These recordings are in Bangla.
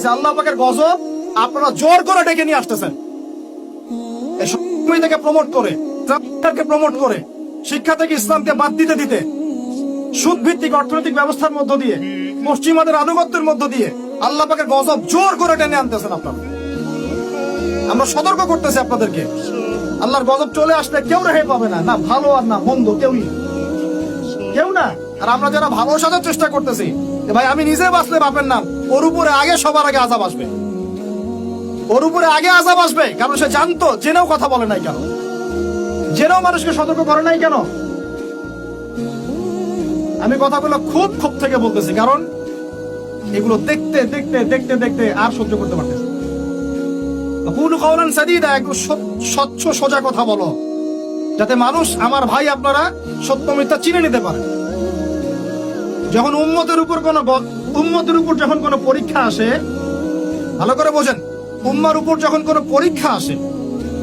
করতেছে, আল্লাহ পাকের গজব আপনারা জোর করে ডেকে নিয়ে আসতেছেন। এই সময় থেকে প্রমোট করে, প্রমোট করে, শিক্ষা থেকে ইসলামকে বাদ দিতে দিতে, সুদ ভিত্তিক অর্থনৈতিক ব্যবস্থার মধ্য দিয়ে, পশ্চিমাদের আনুগত্যের মধ্য দিয়ে আল্লাহ পাকের গজব জোর করে টেনে আনতেছেন আপনারা। আমরা সতর্ক করতেছি আপনাদেরকে, আল্লাহর গজব চলে আসলে কেউ রেহাই পাবে না, না ভালো আর না মন্দ, কেউ না। আর আমরা যারা ভালো সাজার চেষ্টা করতেছি, ভাই আমি নিজে বাঁচলে বাপের নাম, ওর উপরে আগে সবার আগে আযাব আসবে, ওর উপরে আগে আযাব আসবে। কারণ সে জানতো, জেনেও কথা বলে নাই কেন, জেনেও মানুষকে সতর্ক করে নাই কেন। আমি কথাগুলো খুব থেকে বলতেছি, কারণ এগুলো দেখতে দেখতে দেখতে দেখতে আর সহ্য করতে পারতেছি। একটু স্বচ্ছ সোজা কথা বলো, যাতে মানুষ, আমার ভাই আপনারা সত্য মিথ্যা চিনে নিতে পারে। যখন উম্মতের উপর যখন কোনো পরীক্ষা আসে, ভালো করে বোঝেন, উম্মার উপর যখন কোনো পরীক্ষা আসে,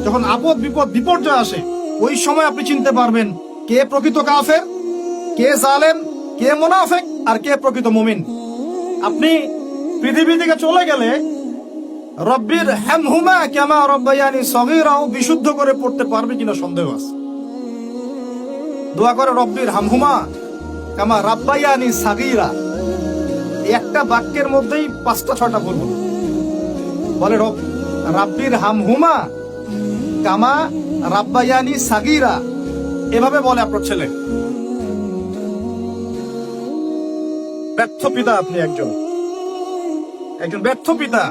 যখন আপদ বিপদ বিপর্যয় আসে, ওই সময় আপনি চিনতে পারবেন কে প্রকৃত কাফের, কে জালেম, কে মুনাফিক, আর কে প্রকৃত মুমিন। আপনি পৃথিবী থেকে চলে গেলে রব্বির হামহুমা কামা রাব্বায়ানি সগীরাও বিশুদ্ধ করে পড়তে পারবে কিনা সন্দেহ আছে। দোয়া করে রব্বির হামহুমা কামা রাব্বায়ানি সাগীরা, একটা বাক্যের মধ্যেই 5টা-6টা বলবো। বলে রাব্বির হামহুমা কামা রাব্বায়ানি সাগীরা, এভাবে বলে আপনার ছেলে। ব্যর্থ পিতা আপনি, একজন ব্যর্থ পিতা,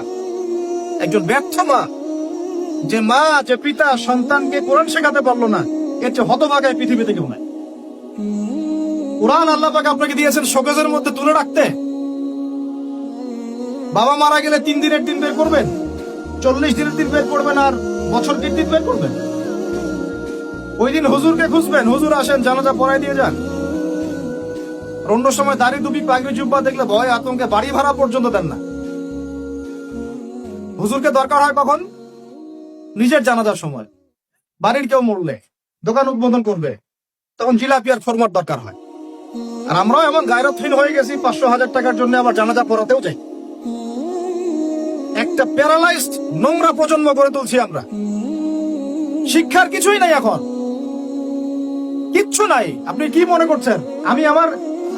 একজন ব্যর্থ মা। যে মা, যে পিতা সন্তানকে কোরআন শেখাতে পারলো না, এর চেয়ে হতভাগায় পৃথিবীতে কেউ নাই। কোরআন আল্লাহ পাক আপনাকে দিয়েছেন শোকেজের মধ্যে তুলে রাখতে। বাবা মারা গেলে 3 দিনের দিন বের করবেন, 40 দিনের দিন বের করবেন, আর বছর দিন বের করবেন। ওই দিন হুজুরকে খুঁজবেন, হুজুর আসেন জানাজা পড়াই দিয়ে যান। অন্য সময় দাড়ি টুপি পাগড়ি জুব্বা দেখলে ভয় আতঙ্কে বাড়ি ভাড়া পর্যন্ত দেন না। হুজুরকে দরকার হয় কখন? নিজের জানাজার সময়। বাড়ির কেউ মরলে, দোকান উদ্বোধন করবে, তখন জিলাপি আর ফরমার দরকার হয়। আর আমরাও এমন গায়রতহীন হয়ে গেছি, 500,000 টাকার জন্য আবার জানাজা পড়াতেও যাই। একটা প্যারালাইজড নোংরা প্রজন্ম গড়ে তুলছি আমরা। শিক্ষার কিছুই নাই, এখন কিচ্ছু নাই। আপনি কি মনে করছেন আমি আমার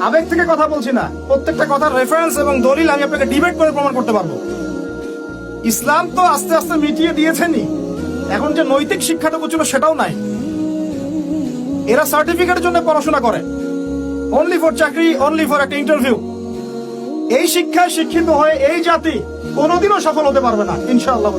আবেগ থেকে কথা বলছি না? প্রত্যেকটা কথার রেফারেন্স এবং দলিল আমি আপনাকে ডিবেট করে প্রমাণ করতে পারবো। ইসলাম তো আস্তে আস্তে মিটিয়ে দিয়েছেনই, এখন যে নৈতিক শিক্ষাটুকু ছিল সেটাও নাই। এরা সার্টিফিকেটের জন্য পড়াশোনা করে, অনলি ফর চাকরি, অনলি ফর একটা ইন্টারভিউ। এই শিক্ষায় শিক্ষিত হয়ে এই জাতি কোনোদিনও সফল হতে পারবে না, ইনশাআল্লাহ।